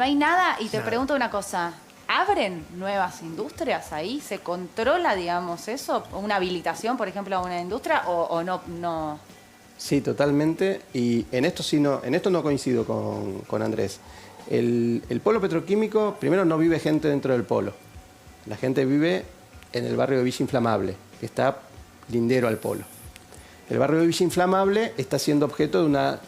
No hay nada, y te Nada. pregunto una cosa. ¿Abren nuevas industrias ahí? ¿Se controla, digamos, eso? ¿Una habilitación, por ejemplo, a una industria o no? Sí, totalmente. Y en esto sí en esto no coincido con Andrés. El polo petroquímico, primero no vive gente dentro del polo. La gente vive en el barrio de Villa Inflamable, que está lindero al polo. El barrio de Villa Inflamable está siendo objeto de una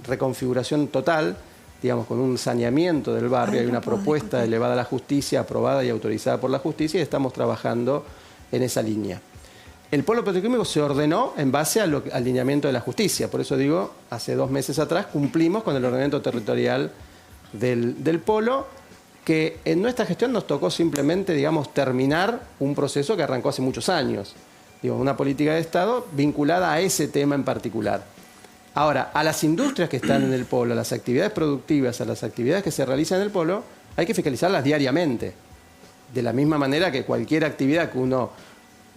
reconfiguración total, digamos, con un saneamiento del barrio. Hay una propuesta elevada a la justicia, aprobada y autorizada por la justicia, y estamos trabajando en esa línea. El polo petroquímico se ordenó en base al lineamiento de la justicia. Por eso digo, hace 2 meses atrás cumplimos con el ordenamiento territorial del polo, que en nuestra gestión nos tocó simplemente, digamos, terminar un proceso que arrancó hace muchos años. Digo, una política de Estado vinculada a ese tema en particular. Ahora, a las industrias que están en el polo, a las actividades productivas, a las actividades que se realizan en el polo, hay que fiscalizarlas diariamente. De la misma manera que cualquier actividad que uno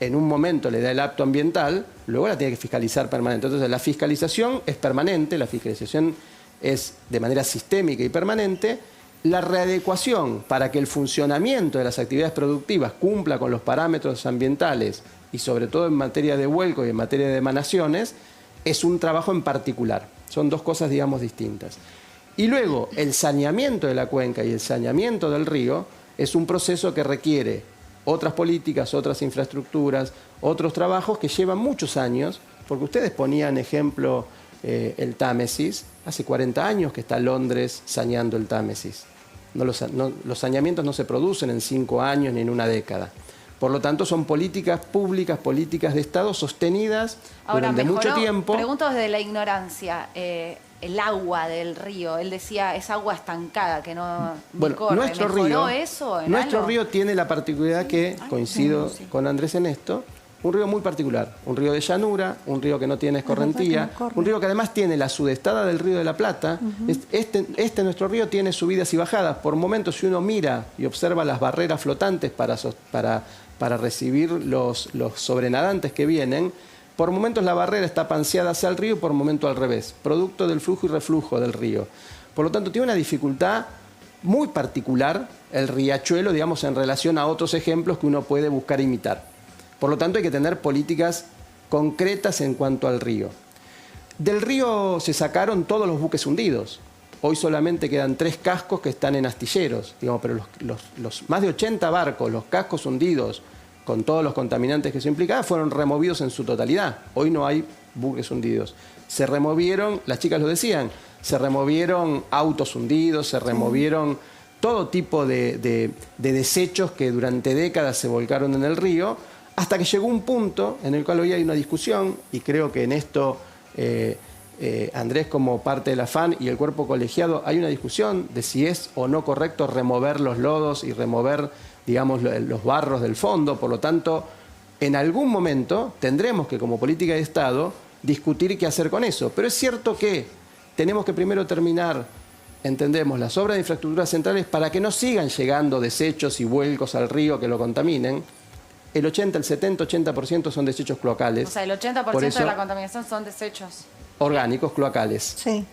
en un momento le da el apto ambiental, luego la tiene que fiscalizar permanente. Entonces, la fiscalización es permanente, la fiscalización es de manera sistémica y permanente. La readecuación para que el funcionamiento de las actividades productivas cumpla con los parámetros ambientales y sobre todo en materia de vuelco y en materia de emanaciones, es un trabajo en particular. Son 2 cosas, digamos, distintas. Y luego, el saneamiento de la cuenca y el saneamiento del río es un proceso que requiere otras políticas, otras infraestructuras, otros trabajos que llevan muchos años, porque ustedes ponían ejemplo el Támesis. Hace 40 años que está Londres saneando el Támesis. Los saneamientos no se producen en 5 años ni en una década. Por lo tanto, son políticas públicas, políticas de Estado sostenidas durante mucho tiempo. Pregunto desde la ignorancia, el agua del río, él decía, es agua estancada, que no corre. ¿Mejoró eso en nuestro algo? río tiene la particularidad que, coincido con Andrés en esto, un río muy particular, un río de llanura, un río que no tiene escorrentía, un río que además tiene la sudestada del río de la Plata. Nuestro río tiene subidas y bajadas. Por momentos, si uno mira y observa las barreras flotantes para recibir los sobrenadantes que vienen, por momentos la barrera está panseada hacia el río y por momentos al revés, producto del flujo y reflujo del río. Por lo tanto, tiene una dificultad muy particular el riachuelo, digamos, en relación a otros ejemplos que uno puede buscar imitar. Por lo tanto, hay que tener políticas concretas en cuanto al río. Del río se sacaron todos los buques hundidos. Hoy solamente quedan 3 cascos que están en astilleros, digamos, pero los más de 80 barcos, los cascos hundidos, con todos los contaminantes que eso implicaba, fueron removidos en su totalidad. Hoy no hay buques hundidos. Se removieron, las chicas lo decían, se removieron autos hundidos, se removieron todo tipo de desechos que durante décadas se volcaron en el río, hasta que llegó un punto en el cual hoy hay una discusión, y creo que en esto Andrés, como parte del AFAN y el cuerpo colegiado, hay una discusión de si es o no correcto remover los lodos y remover, digamos, los barros del fondo. Por lo tanto, en algún momento tendremos que, como política de Estado, discutir qué hacer con eso. Pero es cierto que tenemos que primero terminar, entendemos, las obras de infraestructuras centrales para que no sigan llegando desechos y vuelcos al río que lo contaminen. El 70-80% son desechos cloacales. O sea, el 80% de la contaminación son desechos orgánicos cloacales. Sí.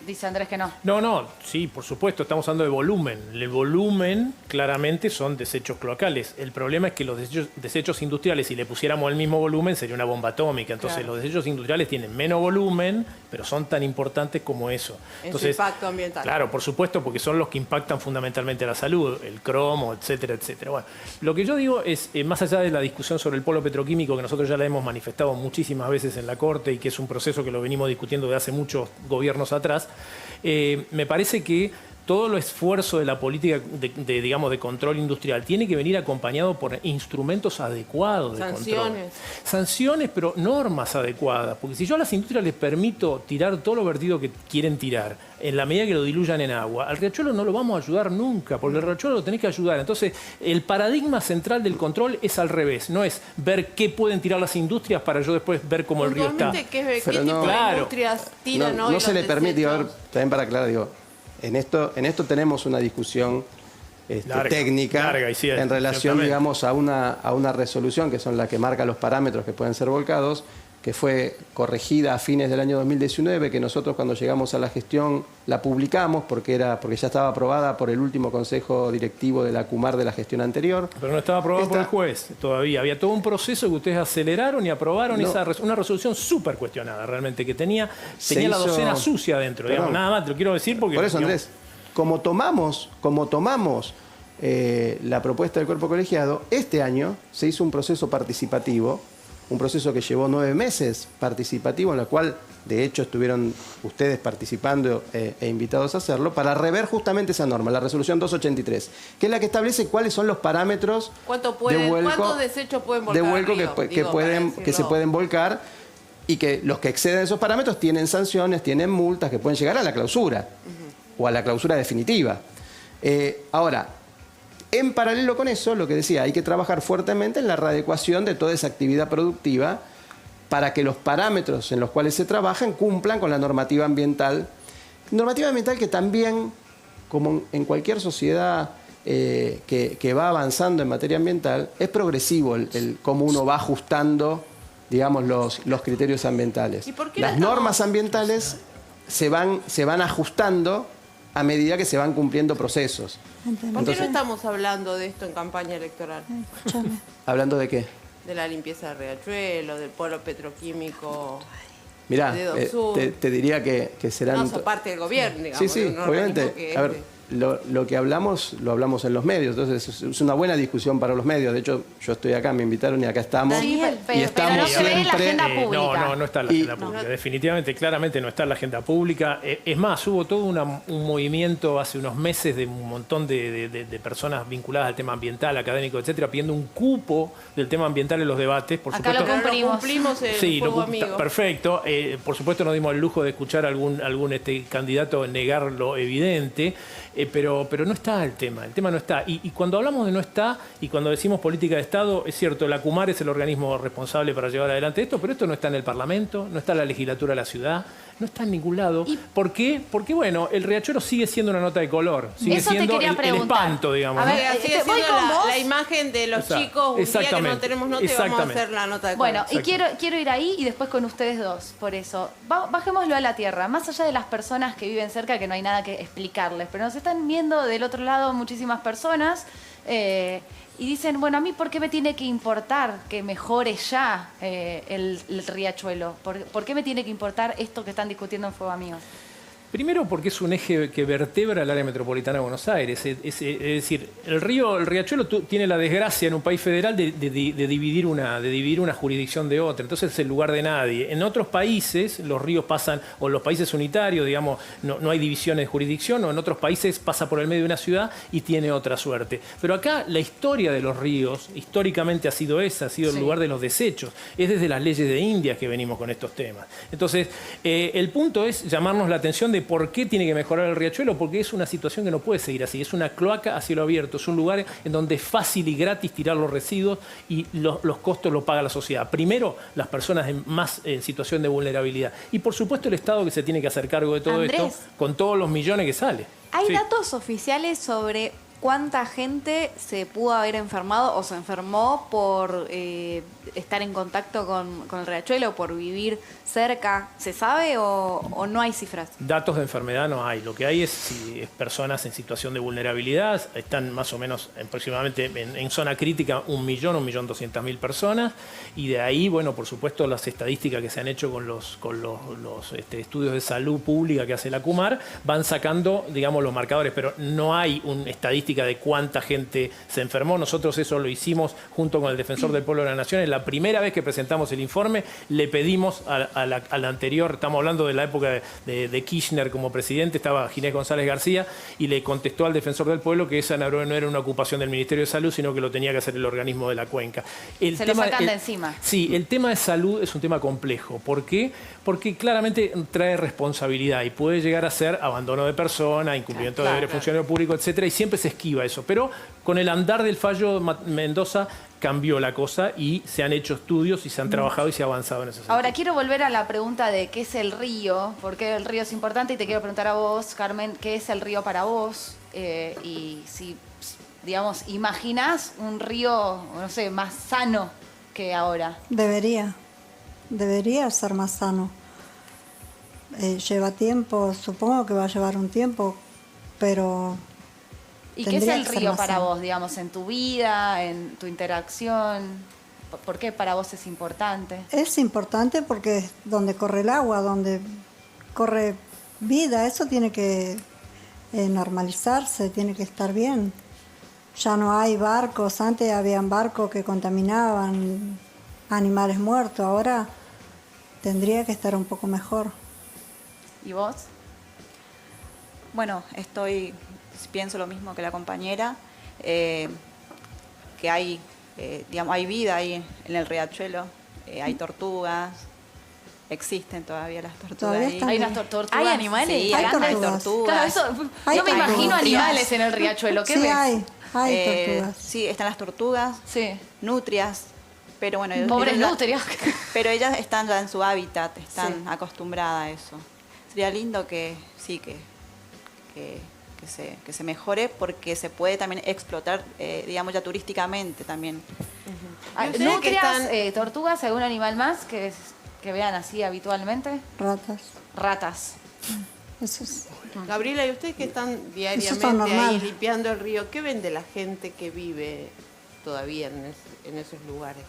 Dice Andrés que no. No, sí, por supuesto, estamos hablando de volumen. El volumen claramente son desechos cloacales. El problema es que los desechos industriales, si le pusiéramos el mismo volumen, sería una bomba atómica. Entonces, claro, los desechos industriales tienen menos volumen, pero son tan importantes como eso. Entonces, en su impacto ambiental. Claro, por supuesto, porque son los que impactan fundamentalmente a la salud, el cromo, etcétera, etcétera. Bueno, lo que yo digo es, más allá de la discusión sobre el polo petroquímico, que nosotros ya la hemos manifestado muchísimas veces en la Corte y que es un proceso que lo venimos discutiendo de hace muchos gobiernos atrás, me parece que todo el esfuerzo de la política digamos, de control industrial tiene que venir acompañado por instrumentos adecuados de control. Sanciones, pero normas adecuadas. Porque si yo a las industrias les permito tirar todo lo vertido que quieren tirar, en la medida que lo diluyan en agua, al riachuelo no lo vamos a ayudar nunca, porque el riachuelo lo tenés que ayudar. Entonces, el paradigma central del control es al revés. No es ver qué pueden tirar las industrias para yo después ver cómo el río está. ¿Qué tipo de industrias tiran hoy? No se le permite, a ver, también para aclarar, digo, en esto tenemos una discusión técnica en relación, digamos, a una resolución que son las que marca los parámetros que pueden ser volcados, que fue corregida a fines del año 2019, que nosotros cuando llegamos a la gestión la publicamos porque ya estaba aprobada por el último consejo directivo de la CUMAR de la gestión anterior. Pero no estaba aprobada por el juez todavía. Había todo un proceso que ustedes aceleraron y aprobaron una resolución súper cuestionada realmente, que tenía la docena sucia adentro. Digamos, nada más, te lo quiero decir porque... Por eso, Andrés, como tomamos la propuesta del cuerpo colegiado, este año se hizo un proceso participativo, un proceso que llevó 9 meses participativo, en la cual de hecho estuvieron ustedes participando e invitados a hacerlo, para rever justamente esa norma, la resolución 283, que es la que establece cuáles son los parámetros ¿cuántos desechos pueden volcar de vuelco río, que se pueden volcar, y que los que exceden esos parámetros tienen sanciones, tienen multas que pueden llegar a la clausura o a la clausura definitiva. Ahora, en paralelo con eso, lo que decía, hay que trabajar fuertemente en la readecuación de toda esa actividad productiva para que los parámetros en los cuales se trabajan cumplan con la normativa ambiental. Normativa ambiental que también, como en cualquier sociedad que va avanzando en materia ambiental, es progresivo el cómo uno va ajustando, digamos, los criterios ambientales. Las normas ambientales se van ajustando a medida que se van cumpliendo procesos. ¿Por qué no estamos hablando de esto en campaña electoral? ¿Hablando de qué? De la limpieza de Riachuelo, del polo petroquímico. Mirá, te diría que serán... No, son parte del gobierno, digamos. Sí, obviamente. A ver, lo que hablamos, lo hablamos en los medios, entonces es una buena discusión para los medios. De hecho, yo estoy acá, me invitaron y acá estamos. Daniel, y estamos pero no se ve en la siempre... agenda pública. No está en la agenda pública. Definitivamente, claramente no está en la agenda pública. Es más, hubo todo un movimiento hace unos meses de un montón de personas vinculadas al tema ambiental, académico, etcétera, pidiendo un cupo del tema ambiental en los debates. Por acá supuesto, lo cumplimos el fuego amigo. Perfecto. Por supuesto, nos dimos el lujo de escuchar algún candidato negar lo evidente, pero no está el tema no está. Y cuando hablamos de no está, y cuando decimos política de Estado, es cierto, la CUMAR es el organismo responsable para llevar adelante esto, pero esto no está en el Parlamento, no está en la legislatura de la ciudad, no está en ningún lado. ¿Por qué? Porque, bueno, el Riachuelo sigue siendo una nota de color, sigue siendo el espanto, digamos. A ver, sigue siendo la imagen de los chicos, un día que no tenemos nota y vamos a hacer la nota de color. Bueno, y quiero ir ahí y después con ustedes dos, por eso. Bajémoslo a la tierra, más allá de las personas que viven cerca, que no hay nada que explicarles, pero nos están viendo del otro lado muchísimas personas y dicen, bueno, a mí ¿por qué me tiene que importar que mejore ya el Riachuelo? ¿Por qué me tiene que importar esto que están discutiendo en Fuego Amigo? Primero porque es un eje que vertebra el área metropolitana de Buenos Aires. Es decir, el Riachuelo tiene la desgracia en un país federal de dividir una jurisdicción de otra. Entonces es el lugar de nadie. En otros países los ríos pasan, o los países unitarios, digamos, no hay divisiones de jurisdicción, o en otros países pasa por el medio de una ciudad y tiene otra suerte. Pero acá la historia de los ríos, históricamente ha sido esa, ha sido el lugar de los desechos. Es desde las leyes de Indias que venimos con estos temas. Entonces, el punto es llamarnos la atención de por qué tiene que mejorar el Riachuelo, porque es una situación que no puede seguir así. Es una cloaca a cielo abierto, es un lugar en donde es fácil y gratis tirar los residuos y los costos los paga la sociedad. Primero, las personas en situación de vulnerabilidad. Y por supuesto el Estado que se tiene que hacer cargo de todo esto con todos los millones que sale. ¿Hay datos oficiales sobre cuánta gente se pudo haber enfermado o se enfermó por estar en contacto con el Riachuelo, por vivir cerca? ¿Se sabe o no hay cifras? Datos de enfermedad no hay. Lo que hay es personas en situación de vulnerabilidad. Están más o menos aproximadamente en zona crítica 1.200.000 personas. Y de ahí, bueno, por supuesto, las estadísticas que se han hecho con los estudios de salud pública que hace la CUMAR van sacando, digamos, los marcadores. Pero no hay una estadística de cuánta gente se enfermó. Nosotros eso lo hicimos junto con el Defensor del Pueblo de la Nación. En la primera vez que presentamos el informe, le pedimos a la anterior, estamos hablando de la época de Kirchner como presidente, estaba Ginés González García, y le contestó al Defensor del Pueblo que esa no era una ocupación del Ministerio de Salud, sino que lo tenía que hacer el organismo de la cuenca. Se lo sacan de encima. Sí, el tema de salud es un tema complejo. ¿Por qué? Porque claramente trae responsabilidad y puede llegar a ser abandono de persona, incumplimiento de deberes de funcionario público, etcétera, y siempre se esquiva eso. Pero con el andar del fallo Mendoza cambió la cosa y se han hecho estudios y se han trabajado y se ha avanzado en ese sentido. Ahora quiero volver a la pregunta de qué es el río, por qué el río es importante, y te quiero preguntar a vos, Carmen, ¿qué es el río para vos? Y si, digamos, imaginás un río, no sé, más sano que ahora. Debería. debería ser más sano. Lleva tiempo, supongo que va a llevar un tiempo, pero... ¿Y qué es el río para vos, digamos, en tu vida, en tu interacción? ¿Por qué para vos es importante? Es importante porque es donde corre el agua, donde corre vida. Eso tiene que normalizarse, tiene que estar bien. Ya no hay barcos. Antes habían barcos que contaminaban animales muertos. Ahora tendría que estar un poco mejor. ¿Y vos? Bueno, pienso lo mismo que la compañera, que hay, digamos, hay vida ahí en el riachuelo, hay tortugas, existen todavía las tortugas ahí. Hay unas tortugas. ¿Hay animales? Sí, hay hay tortugas. tortugas. Claro, yo me imagino animales en el riachuelo. ¿Qué Sí, ves? hay tortugas. Sí, están las tortugas, Sí. nutrias, pero bueno, Pobres ellos nutrias. pero ellas están ya en su hábitat, están acostumbradas a eso. Sería lindo que se mejore porque se puede también explotar, digamos, ya turísticamente también. Nutrias, tortugas, ¿algún animal más que vean así habitualmente? Ratas. Eso es... Gabriela, ¿y ustedes que están Eso diariamente es normal. ahí limpiando el río, qué ven de la gente que vive todavía en esos lugares?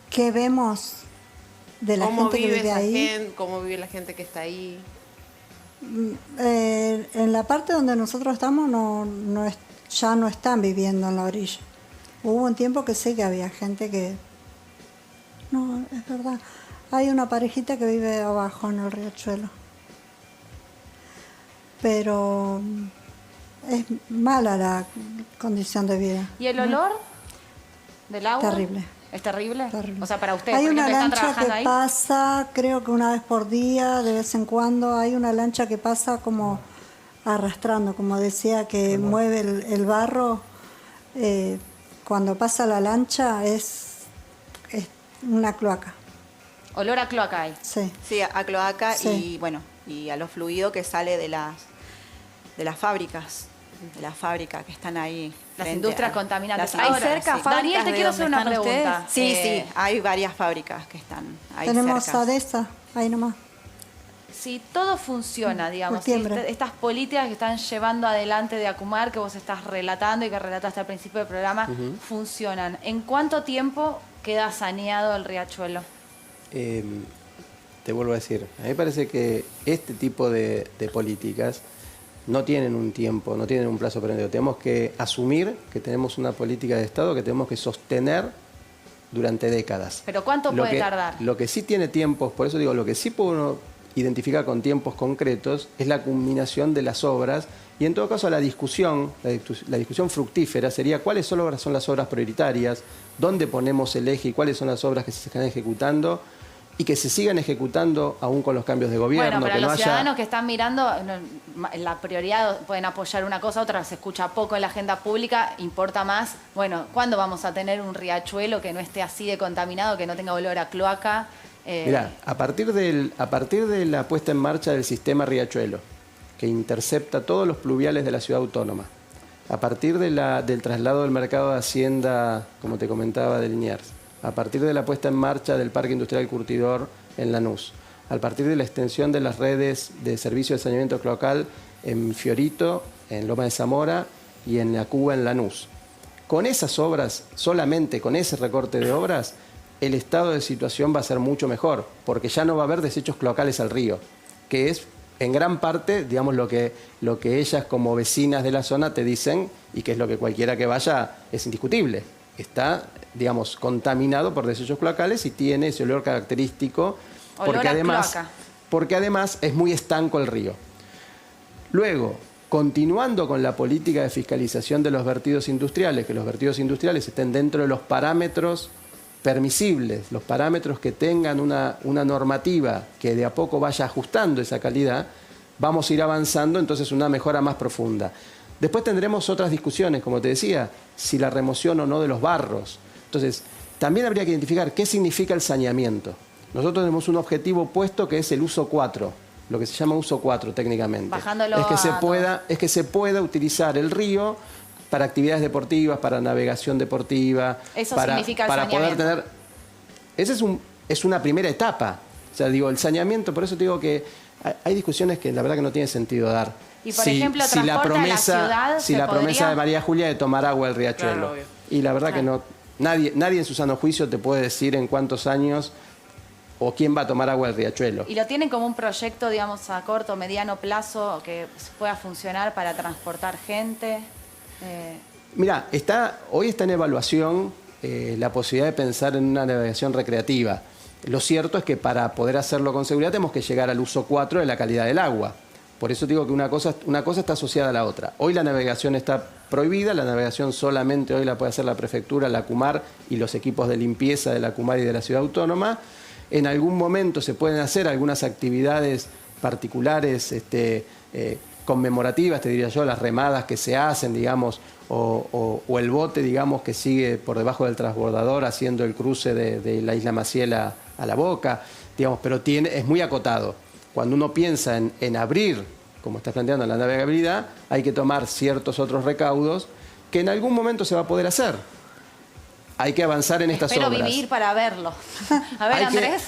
¿Qué vemos de la gente que vive ahí? ¿Cómo vive la gente que está ahí? En la parte donde nosotros estamos ya no están viviendo en la orilla. Hubo un tiempo que sé que había gente que... No, es verdad. Hay una parejita que vive abajo en el riachuelo. Pero es mala la condición de vida. ¿Y el olor del agua? Terrible. ¿Es terrible? Terrible. O sea, para ustedes, hay por una ejemplo, ¿están lancha trabajando que ahí? pasa, creo que una vez por día, de vez en cuando, hay una lancha que pasa como arrastrando, como decía, que mueve el barro. Cuando pasa la lancha es una cloaca. Olor a cloaca hay. Sí. Sí, a cloaca Sí. y bueno, y a lo fluido que sale de las fábricas, que están ahí. Las frente industrias a- contaminantes. las- ¿Hay Ahora, cerca sí. fábricas Daniel, te de quiero hacer donde una están pregunta. Sí, hay varias fábricas que están ahí Tenemos cerca. Adesa, ahí nomás. Si todo funciona, digamos, si Septiembre. estas políticas que están llevando adelante de Acumar, que vos estás relatando y que relataste al principio del programa, funcionan, ¿en cuánto tiempo queda saneado el riachuelo? Te vuelvo a decir, a mí me parece que este tipo de políticas no tienen un tiempo, no tienen un plazo previo. Tenemos que asumir que tenemos una política de Estado que tenemos que sostener durante décadas. ¿Pero cuánto puede tardar? Lo que sí tiene tiempos, por eso digo, lo que sí puede uno identificar con tiempos concretos es la culminación de las obras y en todo caso la discusión fructífera sería cuáles son las obras prioritarias, dónde ponemos el eje y cuáles son las obras que se están ejecutando y que se sigan ejecutando aún con los cambios de gobierno. Bueno, para que no los haya... ciudadanos que están mirando, la prioridad pueden apoyar una cosa, otra se escucha poco en la agenda pública, importa más, bueno, ¿cuándo vamos a tener un riachuelo que no esté así de contaminado, que no tenga olor a cloaca? Mirá, a partir de la puesta en marcha del sistema Riachuelo, que intercepta todos los pluviales de la ciudad autónoma, a partir del traslado del mercado de Hacienda, como te comentaba, de Liniers, a partir de la puesta en marcha del Parque Industrial Curtidor en Lanús, a partir de la extensión de las redes de servicio de saneamiento cloacal en Fiorito, en Loma de Zamora y en La Cuba, en Lanús. Con esas obras, solamente con ese recorte de obras, el estado de situación va a ser mucho mejor, porque ya no va a haber desechos cloacales al río, que es en gran parte, digamos, lo que ellas como vecinas de la zona te dicen, y que es lo que cualquiera que vaya es indiscutible. Está, digamos, contaminado por desechos cloacales y tiene ese olor característico, porque además es muy estanco el río. Luego, continuando con la política de fiscalización de los vertidos industriales, que los vertidos industriales estén dentro de los parámetros permisibles, los parámetros que tengan una normativa que de a poco vaya ajustando esa calidad, vamos a ir avanzando entonces una mejora más profunda. Después tendremos otras discusiones, como te decía, si la remoción o no de los barros. Entonces, también habría que identificar qué significa el saneamiento. Nosotros tenemos un objetivo puesto que es el uso 4, lo que se llama uso 4 técnicamente. Bajándolo es que se pueda utilizar el río para actividades deportivas, para navegación deportiva. Eso para, significa el para saneamiento. poder tener. Esa es una primera etapa. O sea, digo, el saneamiento, por eso te digo que hay discusiones que la verdad que no tiene sentido dar. Y por ejemplo, transporte a la ciudad, si la promesa de María Julia de tomar agua del riachuelo. Claro, y la verdad que no, nadie en su sano juicio te puede decir en cuántos años o quién va a tomar agua del riachuelo. ¿Y lo tienen como un proyecto, digamos, a corto o mediano plazo que pueda funcionar para transportar gente? Mira, hoy está en evaluación la posibilidad de pensar en una navegación recreativa. Lo cierto es que para poder hacerlo con seguridad tenemos que llegar al uso 4 de la calidad del agua. Por eso digo que una cosa está asociada a la otra. Hoy la navegación está prohibida, la navegación solamente hoy la puede hacer la prefectura, la CUMAR y los equipos de limpieza de la CUMAR y de la Ciudad Autónoma. En algún momento se pueden hacer algunas actividades particulares, conmemorativas, te diría yo, las remadas que se hacen, digamos, o el bote, digamos, que sigue por debajo del transbordador haciendo el cruce de la isla Maciel a La Boca, digamos, pero es muy acotado. Cuando uno piensa en abrir, como está planteando la navegabilidad, hay que tomar ciertos otros recaudos que en algún momento se va a poder hacer. Hay que avanzar en estas obras. Espero vivir para verlo. A ver, Andrés.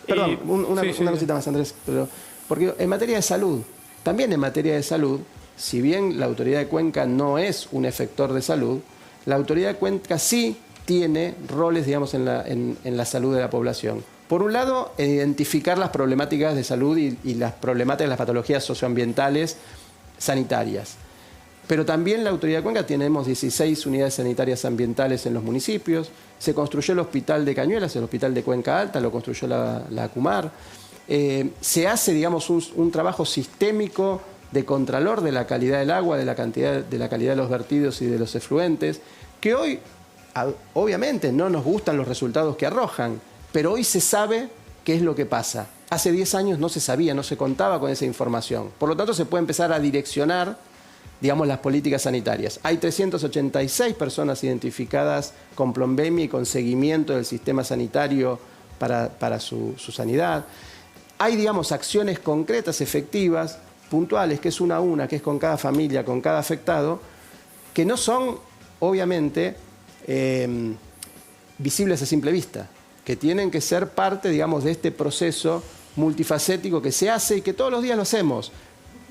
Perdón, una cosita más, Andrés. Porque en materia de salud, también en materia de salud, si bien la Autoridad de Cuenca no es un efector de salud, la Autoridad de Cuenca sí tiene roles, digamos, en la salud de la población. Por un lado, identificar las problemáticas de salud y las problemáticas de las patologías socioambientales sanitarias. Pero también la Autoridad de Cuenca tenemos 16 unidades sanitarias ambientales en los municipios. Se construyó el Hospital de Cañuelas, el Hospital de Cuenca Alta, lo construyó la CUMAR. Se hace, digamos, un trabajo sistémico de contralor de la calidad del agua, de la calidad de los vertidos y de los efluentes, que hoy, obviamente, no nos gustan los resultados que arrojan, pero hoy se sabe qué es lo que pasa. Hace 10 años no se sabía, no se contaba con esa información. Por lo tanto, se puede empezar a direccionar, digamos, las políticas sanitarias. Hay 386 personas identificadas con plombemia y con seguimiento del sistema sanitario para su sanidad. Hay, digamos, acciones concretas, efectivas, puntuales, que es una a una, que es con cada familia, con cada afectado, que no son, obviamente, visibles a simple vista, que tienen que ser parte, digamos, de este proceso multifacético que se hace y que todos los días lo hacemos.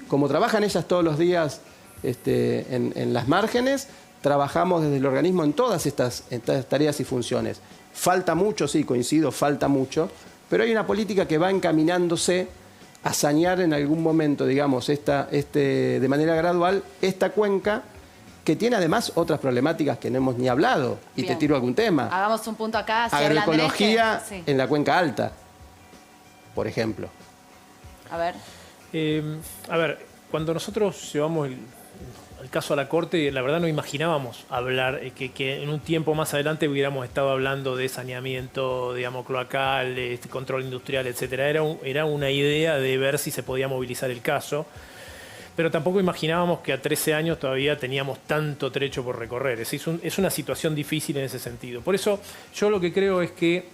Como trabajan ellas todos los días en las márgenes, trabajamos desde el organismo en todas estas tareas y funciones. Falta mucho, sí, coincido, falta mucho, pero hay una política que va encaminándose a sanear en algún momento, digamos, de manera gradual, esta cuenca, que tiene además otras problemáticas que no hemos ni hablado. Y Bien. Te tiro algún tema. Hagamos un punto acá. Agroecología en la cuenca alta, por ejemplo. A ver. Cuando nosotros llevamos el caso a la Corte, la verdad no imaginábamos hablar, que en un tiempo más adelante hubiéramos estado hablando de saneamiento, digamos, cloacal, control industrial, etcétera. Era una idea de ver si se podía movilizar el caso, pero tampoco imaginábamos que a 13 años todavía teníamos tanto trecho por recorrer. Es una situación difícil en ese sentido. Por eso yo lo que creo es que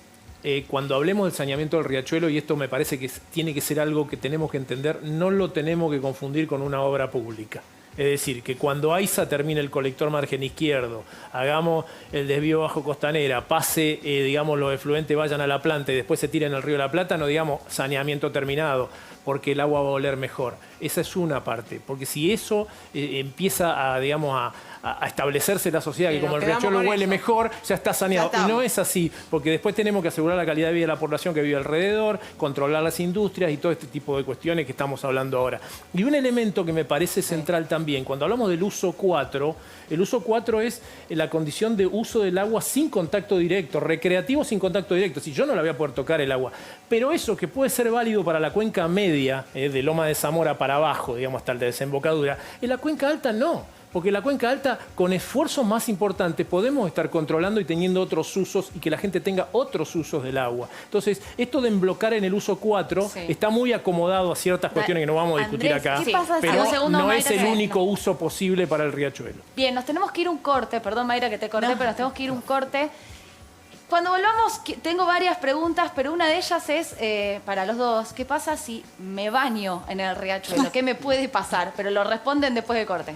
cuando hablemos del saneamiento del riachuelo, y esto me parece que tiene que ser algo que tenemos que entender, no lo tenemos que confundir con una obra pública. Es decir, que cuando AISA termine el colector margen izquierdo, hagamos el desvío bajo Costanera, pase, digamos, los efluentes vayan a la planta y después se tiren al río de la Plata, no digamos saneamiento terminado, porque el agua va a oler mejor. Esa es una parte, porque si eso empieza a, digamos, a establecerse en la sociedad, que como el riachuelo huele mejor, ya está saneado. Y no es así, porque después tenemos que asegurar la calidad de vida de la población que vive alrededor, controlar las industrias y todo este tipo de cuestiones que estamos hablando ahora. Y un elemento que me parece central también, cuando hablamos del uso 4, el uso 4 es la condición de uso del agua sin contacto directo, recreativo sin contacto directo. Si yo no la voy a poder tocar el agua, pero eso que puede ser válido para la cuenca media, de Loma de Zamora para abajo, digamos, hasta la desembocadura, en la cuenca alta no. Porque en la cuenca alta, con esfuerzos más importantes, podemos estar controlando y teniendo otros usos y que la gente tenga otros usos del agua. Entonces, esto de emblocar en el uso 4 está muy acomodado a ciertas cuestiones que no vamos a discutir acá, pero no es el único uso posible para el riachuelo. Bien, nos tenemos que ir un corte. Perdón, Mayra, que te corté, pero nos tenemos que ir un corte. Cuando volvamos, tengo varias preguntas, pero una de ellas es para los dos. ¿Qué pasa si me baño en el riachuelo? ¿Qué me puede pasar? Pero lo responden después del corte.